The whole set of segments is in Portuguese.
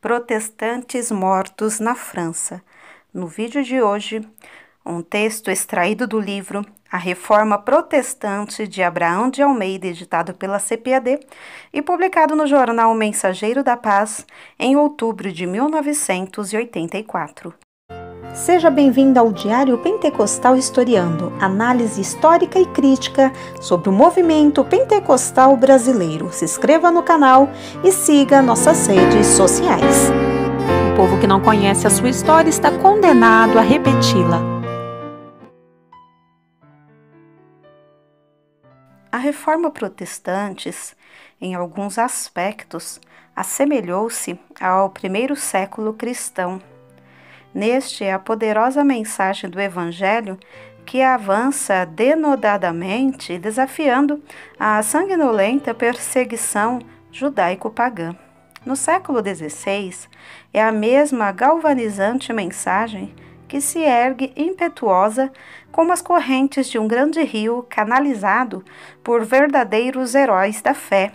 Protestantes mortos na França. No vídeo de hoje, um texto extraído do livro A Reforma Protestante de Abraão de Almeida, editado pela CPAD e publicado no jornal Mensageiro da Paz em outubro de 1984. Seja bem-vindo ao Diário Pentecostal Historiando, análise histórica e crítica sobre o movimento pentecostal brasileiro. Se inscreva no canal e siga nossas redes sociais. O povo que não conhece a sua história está condenado a repeti-la. A Reforma Protestante, em alguns aspectos, assemelhou-se ao primeiro século cristão. Neste é a poderosa mensagem do Evangelho que avança denodadamente, desafiando a sanguinolenta perseguição judaico-pagã. No século XVI, é a mesma galvanizante mensagem que se ergue impetuosa como as correntes de um grande rio canalizado por verdadeiros heróis da fé,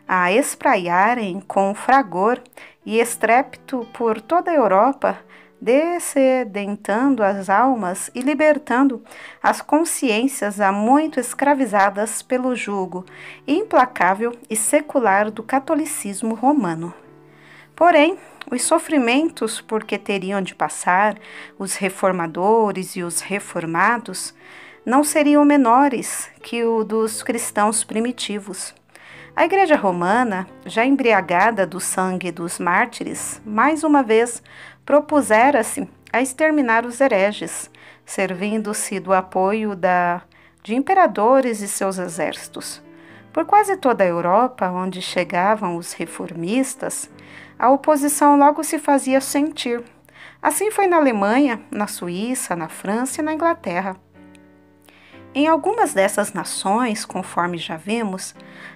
a espraiarem com fragor e estrépito por toda a Europa, descedentando as almas e libertando as consciências há muito escravizadas pelo jugo implacável e secular do catolicismo romano. Porém, os sofrimentos por que teriam de passar os reformadores e os reformados não seriam menores que o dos cristãos primitivos. A Igreja Romana, já embriagada do sangue dos mártires, mais uma vez propusera-se a exterminar os hereges, servindo-se do apoio de imperadores e seus exércitos. Por quase toda a Europa, onde chegavam os reformistas, a oposição logo se fazia sentir. Assim foi na Alemanha, na Suíça, na França e na Inglaterra. Em algumas dessas nações, conforme já vimos,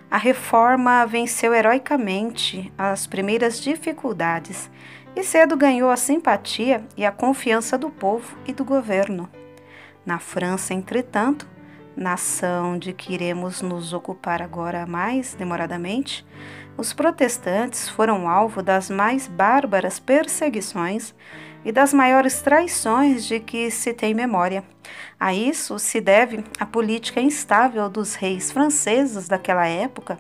a reforma venceu heroicamente as primeiras dificuldades e cedo ganhou a simpatia e a confiança do povo e do governo. Na França, entretanto, nação de que iremos nos ocupar agora mais demoradamente, os protestantes foram alvo das mais bárbaras perseguições e das maiores traições de que se tem memória. A isso se deve a política instável dos reis franceses daquela época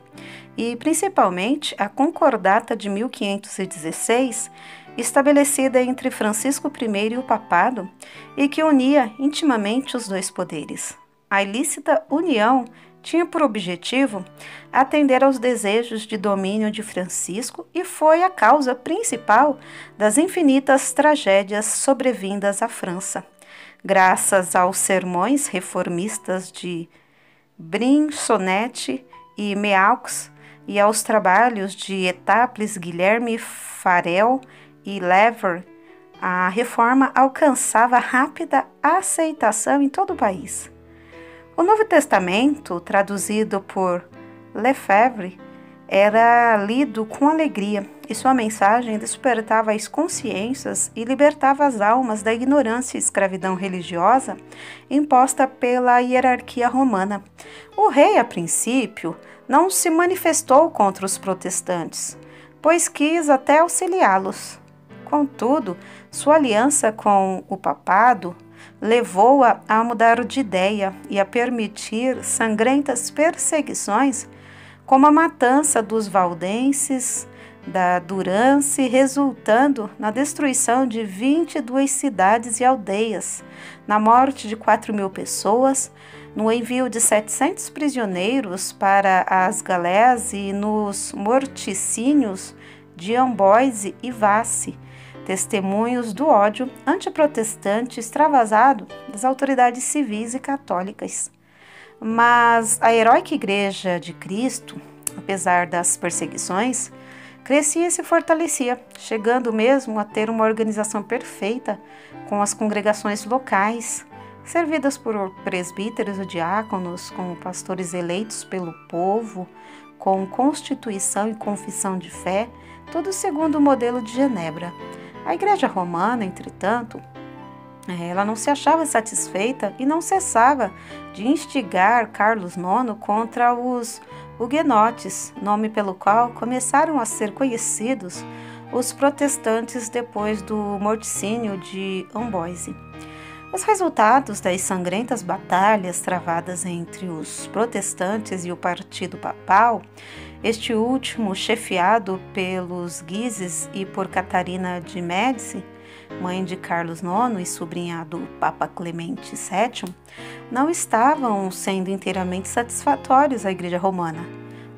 e, principalmente, a Concordata de 1516, estabelecida entre Francisco I e o Papado, e que unia intimamente os dois poderes. A ilícita união tinha por objetivo atender aos desejos de domínio de Francisco e foi a causa principal das infinitas tragédias sobrevindas à França. Graças aos sermões reformistas de Brinsonnet e Meaux e aos trabalhos de Etaples, Guilherme Farel e Lever, a reforma alcançava rápida aceitação em todo o país. O Novo Testamento, traduzido por Lefebvre, era lido com alegria e sua mensagem despertava as consciências e libertava as almas da ignorância e escravidão religiosa imposta pela hierarquia romana. O rei, a princípio, não se manifestou contra os protestantes, pois quis até auxiliá-los. Contudo, sua aliança com o papado levou-a a mudar de ideia e a permitir sangrentas perseguições, como a matança dos valdenses da Durance, resultando na destruição de 22 cidades e aldeias, na morte de 4.000 pessoas, no envio de 700 prisioneiros para as galés e nos morticínios de Amboise e Vasse, testemunhos do ódio antiprotestante extravasado das autoridades civis e católicas. Mas a heróica Igreja de Cristo, apesar das perseguições, crescia e se fortalecia, chegando mesmo a ter uma organização perfeita com as congregações locais, servidas por presbíteros e diáconos, com pastores eleitos pelo povo, com constituição e confissão de fé, tudo segundo o modelo de Genebra. A Igreja Romana, entretanto, ela não se achava satisfeita e não cessava de instigar Carlos IX contra os huguenotes, nome pelo qual começaram a ser conhecidos os protestantes depois do morticínio de Amboise. Os resultados das sangrentas batalhas travadas entre os protestantes e o partido papal, este último chefiado pelos Guises e por Catarina de Médici, mãe de Carlos IX e sobrinha do Papa Clemente VII, não estavam sendo inteiramente satisfatórios à Igreja Romana,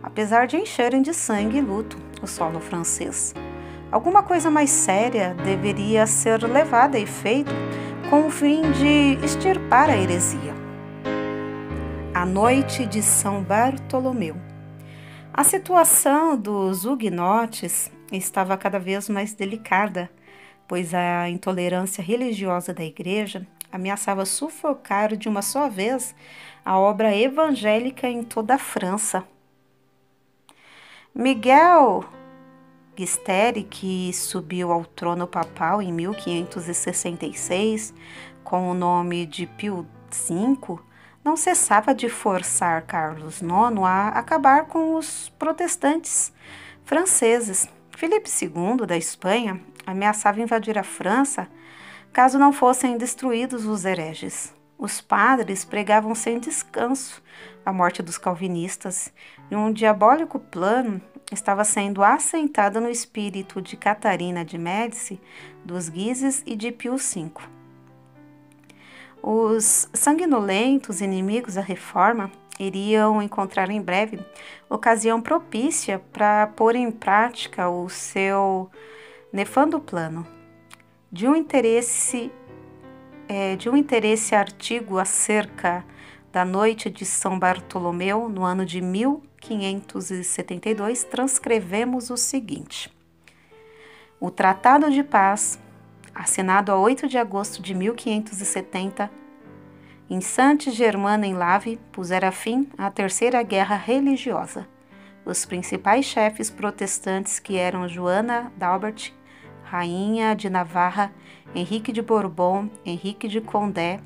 apesar de encherem de sangue e luto o solo francês. Alguma coisa mais séria deveria ser levada a efeito com o fim de extirpar a heresia. A noite de São Bartolomeu. A situação dos huguenotes estava cada vez mais delicada, pois a intolerância religiosa da Igreja ameaçava sufocar de uma só vez a obra evangélica em toda a França. Miguel Guisteri, que subiu ao trono papal em 1566 com o nome de Pio V, não cessava de forçar Carlos IX a acabar com os protestantes franceses. Filipe II, da Espanha, ameaçava invadir a França caso não fossem destruídos os hereges. Os padres pregavam sem descanso a morte dos calvinistas e um diabólico plano estava sendo assentado no espírito de Catarina de Médici, dos Guises e de Pio V. Os sanguinolentos inimigos da reforma iriam encontrar em breve ocasião propícia para pôr em prática o seu nefando plano. De um interesse artigo acerca da noite de São Bartolomeu, no ano de 1572, transcrevemos o seguinte: o Tratado de Paz, assinado a 8 de agosto de 1570, em Saint-Germain-en-Laye, pusera fim à Terceira Guerra Religiosa. Os principais chefes protestantes, que eram Joana d'Albert, Rainha de Navarra, Henrique de Bourbon, Henrique de Condé,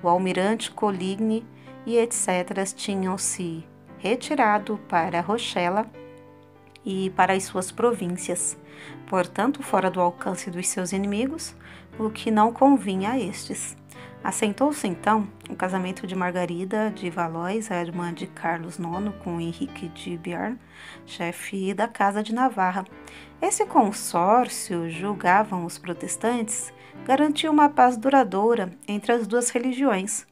o almirante Coligny e etc., tinham se retirado para Rochela e para as suas províncias, portanto fora do alcance dos seus inimigos, o que não convinha a estes. Assentou-se então o casamento de Margarida de Valois, a irmã de Carlos IX, com Henrique de Bearn, chefe da Casa de Navarra. Esse consórcio, julgavam os protestantes, garantiu uma paz duradoura entre as duas religiões.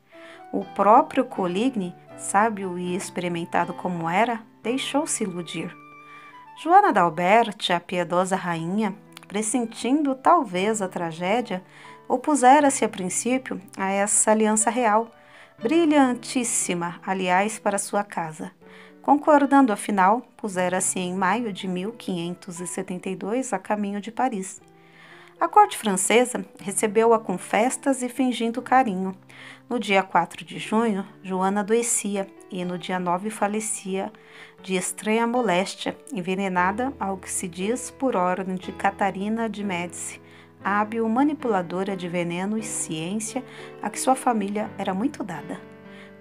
O próprio Coligny, sábio e experimentado como era, deixou-se iludir. Joana d'Albert, a piedosa rainha, pressentindo talvez a tragédia, opusera-se a princípio a essa aliança real, brilhantíssima, aliás, para sua casa. Concordando, afinal, pusera-se em maio de 1572 a caminho de Paris. A corte francesa recebeu-a com festas e fingindo carinho. No dia 4 de junho, Joana adoecia e no dia 9 falecia de estranha moléstia, envenenada, ao que se diz, por ordem de Catarina de Médici, hábil manipuladora de veneno e ciência a que sua família era muito dada.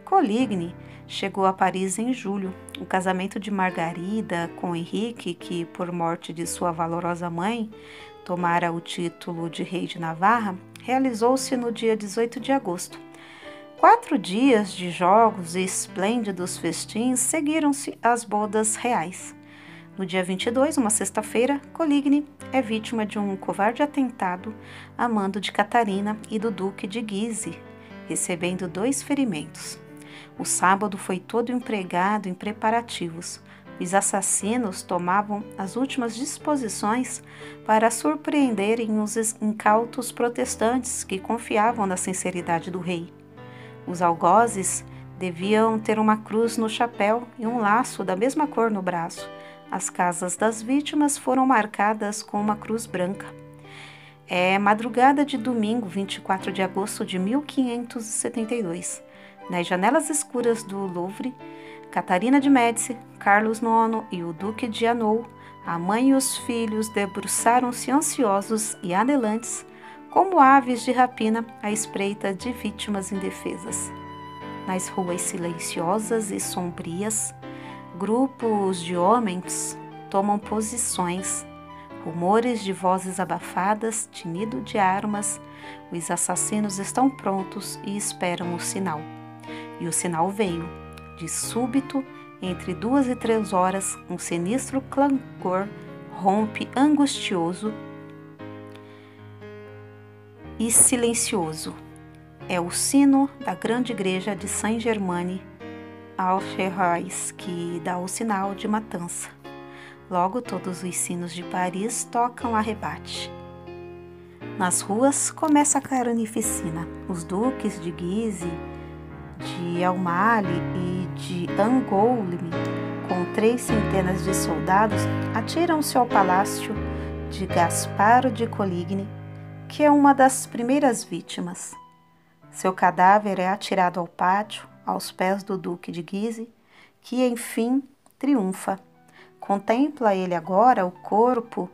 Coligny chegou a Paris em julho. O casamento de Margarida com Henrique, que, por morte de sua valorosa mãe, tomara o título de rei de Navarra, realizou-se no dia 18 de agosto. 4 dias de jogos e esplêndidos festins seguiram-se às bodas reais. No dia 22, uma sexta-feira, Coligny é vítima de um covarde atentado a mando de Catarina e do Duque de Guise, recebendo 2 ferimentos. O sábado foi todo empregado em preparativos. Os assassinos tomavam as últimas disposições para surpreenderem os incautos protestantes que confiavam na sinceridade do rei. Os algozes deviam ter uma cruz no chapéu e um laço da mesma cor no braço. As casas das vítimas foram marcadas com uma cruz branca. É madrugada de domingo, 24 de agosto de 1572. Nas janelas escuras do Louvre, Catarina de Médici, Carlos IX e o Duque de Hainaut, a mãe e os filhos debruçaram-se ansiosos e anelantes, como aves de rapina à espreita de vítimas indefesas. Nas ruas silenciosas e sombrias, grupos de homens tomam posições, Rumores de vozes abafadas, tinido de armas. Os assassinos estão prontos e esperam o sinal. E o sinal veio. De súbito, entre 2 e 3 horas, um sinistro clangor rompe angustioso e silencioso. É o sino da grande igreja de Saint-Germain-en-Laye que dá o sinal de matança. Logo, todos os sinos de Paris tocam a rebate. Nas ruas começa a carnificina. Os duques de Guise, de Aumale e de Angoulême, com 300 de soldados, atiram-se ao palácio de Gasparo de Coligny, que é uma das primeiras vítimas. Seu cadáver é atirado ao pátio, aos pés do duque de Guise, que enfim triunfa. Contempla ele agora o corpo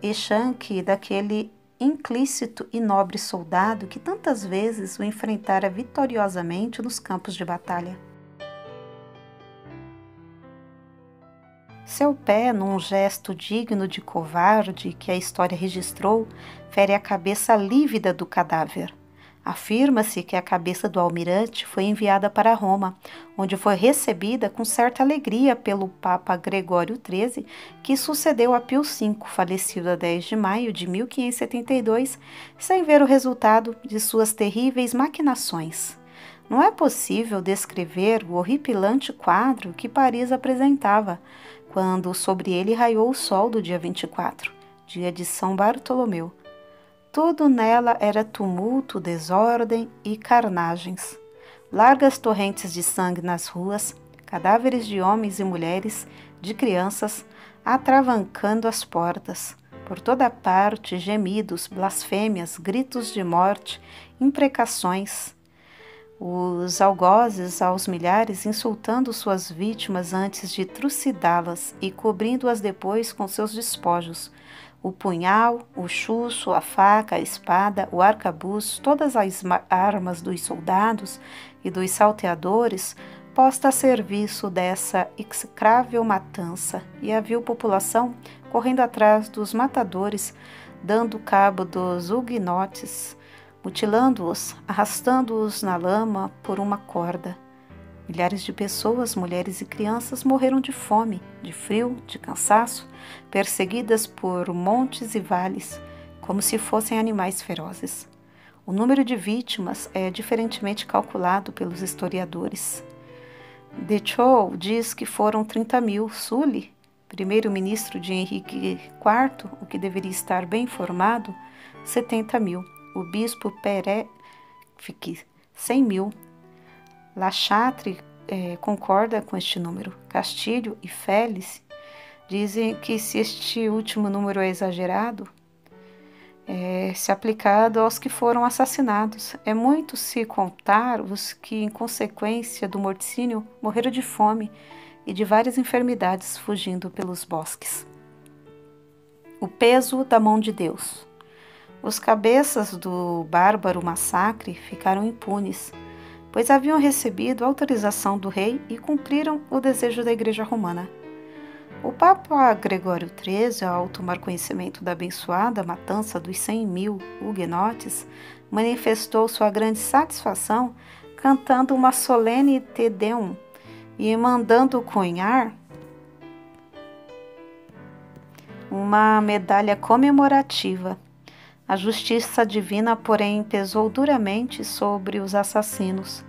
exangue daquele implícito e nobre soldado que tantas vezes o enfrentara vitoriosamente nos campos de batalha. Seu pé, num gesto digno de covarde que a história registrou, fere a cabeça lívida do cadáver. Afirma-se que a cabeça do almirante foi enviada para Roma, onde foi recebida com certa alegria pelo Papa Gregório XIII, que sucedeu a Pio V, falecido a 10 de maio de 1572, sem ver o resultado de suas terríveis maquinações. Não é possível descrever o horripilante quadro que Paris apresentava, quando sobre ele raiou o sol do dia 24, dia de São Bartolomeu. Tudo nela era tumulto, desordem e carnagens. Largas torrentes de sangue nas ruas, cadáveres de homens e mulheres, de crianças, atravancando as portas. Por toda parte, gemidos, blasfêmias, gritos de morte, imprecações. Os algozes aos milhares insultando suas vítimas antes de trucidá-las e cobrindo-as depois com seus despojos. O punhal, o chuço, a faca, a espada, o arcabuz, todas as armas dos soldados e dos salteadores posta a serviço dessa execrável matança, e a vil população correndo atrás dos matadores, dando cabo dos huguenotes, mutilando-os, arrastando-os na lama por uma corda. Milhares de pessoas, mulheres e crianças morreram de fome, de frio, de cansaço, perseguidas por montes e vales, como se fossem animais ferozes. O número de vítimas é diferentemente calculado pelos historiadores. Deschaux diz que foram 30.000. Sully, primeiro-ministro de Henrique IV, o que deveria estar bem informado, 70.000. O bispo Perret, 100.000. La Chatre concorda com este número. Castilho e Félix dizem que se este último número é exagerado, se aplicado aos que foram assassinados. É muito se contar os que, em consequência do morticínio, morreram de fome e de várias enfermidades fugindo pelos bosques. O peso da mão de Deus. Os cabeças do bárbaro massacre ficaram impunes, pois haviam recebido autorização do rei e cumpriram o desejo da Igreja Romana. O Papa Gregório XIII, ao tomar conhecimento da abençoada matança dos 100.000 huguenotes, manifestou sua grande satisfação cantando uma solene Te Deum e mandando cunhar uma medalha comemorativa. A justiça divina, porém, pesou duramente sobre os assassinos.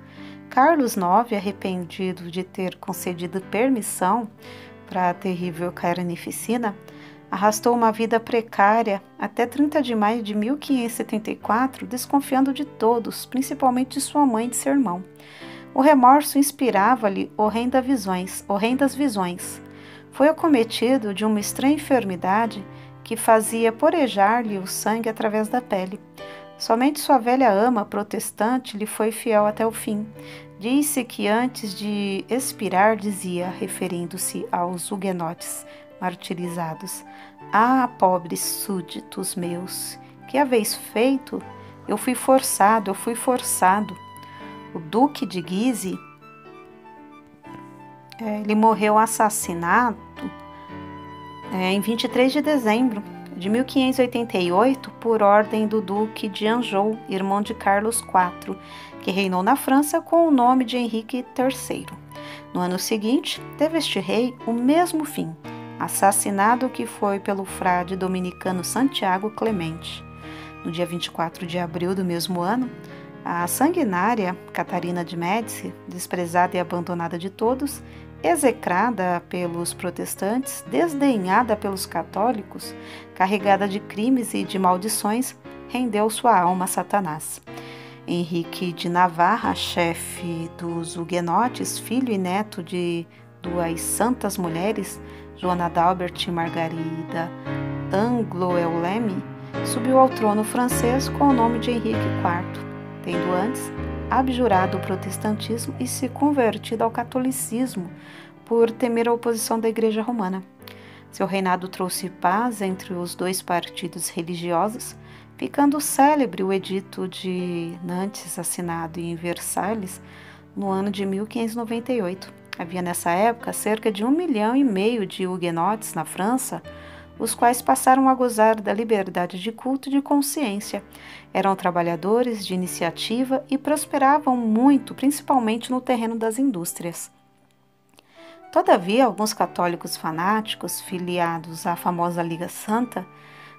Carlos IX, arrependido de ter concedido permissão para a terrível carnificina, arrastou uma vida precária até 30 de maio de 1574, desconfiando de todos, principalmente de sua mãe e de seu irmão. O remorso inspirava-lhe horrendas visões. Foi acometido de uma estranha enfermidade que fazia porejar-lhe o sangue através da pele. Somente sua velha ama protestante lhe foi fiel até o fim. Disse que antes de expirar dizia, referindo-se aos huguenotes martirizados: "Ah, pobres súditos meus, que haveis feito? Eu fui forçado. O duque de Guise, ele morreu assassinado em 23 de dezembro de 1588, por ordem do Duque de Anjou, irmão de Carlos IV, que reinou na França com o nome de Henrique III. No ano seguinte, teve este rei o mesmo fim, assassinado que foi pelo frade dominicano Santiago Clemente. No dia 24 de abril do mesmo ano, a sanguinária Catarina de Médici, desprezada e abandonada de todos, execrada pelos protestantes, desdenhada pelos católicos, carregada de crimes e de maldições, rendeu sua alma a Satanás. Henrique de Navarra, chefe dos huguenotes, filho e neto de duas santas mulheres, Joana d'Albert e Margarida Anglo-Euleme, subiu ao trono francês com o nome de Henrique IV, tendo antes abjurado o protestantismo e se convertido ao catolicismo por temer a oposição da Igreja Romana. Seu reinado trouxe paz entre os dois partidos religiosos, ficando célebre o Edito de Nantes, assinado em Versalhes no ano de 1598. Havia nessa época cerca de 1,5 milhão de huguenotes na França, os quais passaram a gozar da liberdade de culto e de consciência. Eram trabalhadores de iniciativa e prosperavam muito, principalmente no terreno das indústrias. Todavia, alguns católicos fanáticos, filiados à famosa Liga Santa,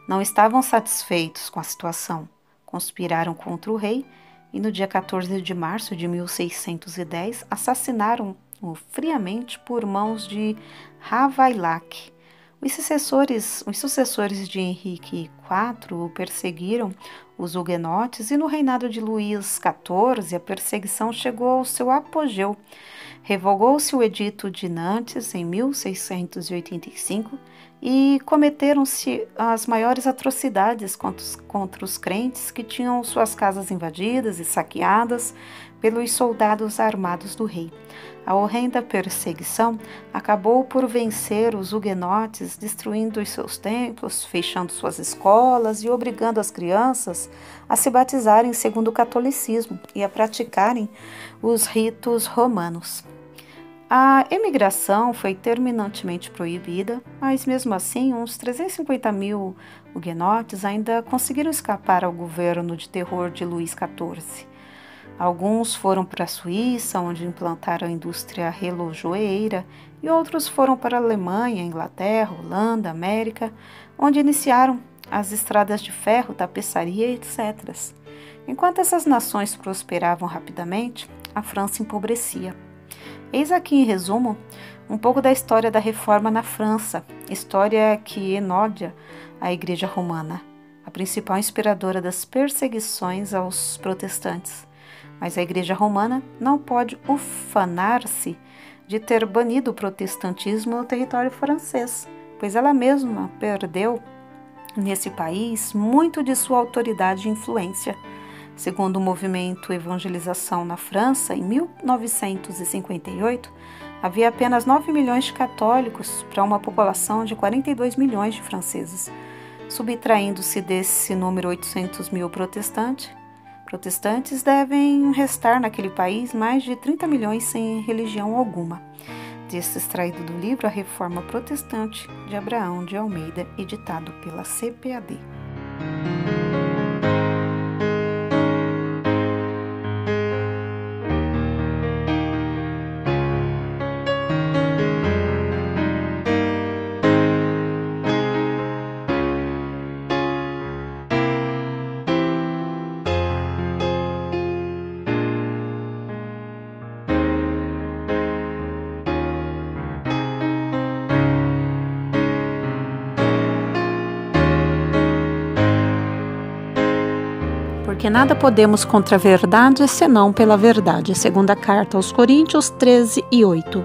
não estavam satisfeitos com a situação. Conspiraram contra o rei e, no dia 14 de março de 1610, assassinaram-o friamente por mãos de Ravaillac. Os sucessores de Henrique IV o perseguiram os huguenotes e no reinado de Luís XIV a perseguição chegou ao seu apogeu. Revogou-se o Edito de Nantes em 1685 e cometeram-se as maiores atrocidades contra os crentes que tinham suas casas invadidas e saqueadas pelos soldados armados do rei. A horrenda perseguição acabou por vencer os huguenotes, destruindo os seus templos, fechando suas escolas e obrigando as crianças a se batizarem segundo o catolicismo e a praticarem os ritos romanos. A emigração foi terminantemente proibida, mas mesmo assim uns 350 mil huguenotes ainda conseguiram escapar ao governo de terror de Luís XIV. Alguns foram para a Suíça, onde implantaram a indústria relojoeira, e outros foram para a Alemanha, Inglaterra, Holanda, América, onde iniciaram as estradas de ferro, tapeçaria, etc. Enquanto essas nações prosperavam rapidamente, a França empobrecia. Eis aqui, em resumo, um pouco da história da Reforma na França, história que enodia a Igreja Romana, a principal inspiradora das perseguições aos protestantes. Mas a Igreja Romana não pode ufanar-se de ter banido o protestantismo no território francês, pois ela mesma perdeu nesse país muito de sua autoridade e influência. Segundo o movimento Evangelização na França, em 1958, havia apenas 9 milhões de católicos para uma população de 42 milhões de franceses. Subtraindo-se desse número 800 mil protestantes, devem restar naquele país mais de 30 milhões sem religião alguma. Texto extraído do livro A Reforma Protestante, de Abraão de Almeida, editado pela CPAD. Porque nada podemos contra a verdade, senão pela verdade. Segunda carta aos Coríntios 13:8.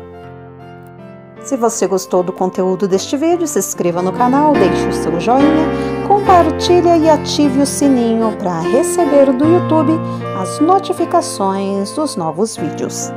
Se você gostou do conteúdo deste vídeo, se inscreva no canal, deixe o seu joinha, compartilhe e ative o sininho para receber do YouTube as notificações dos novos vídeos.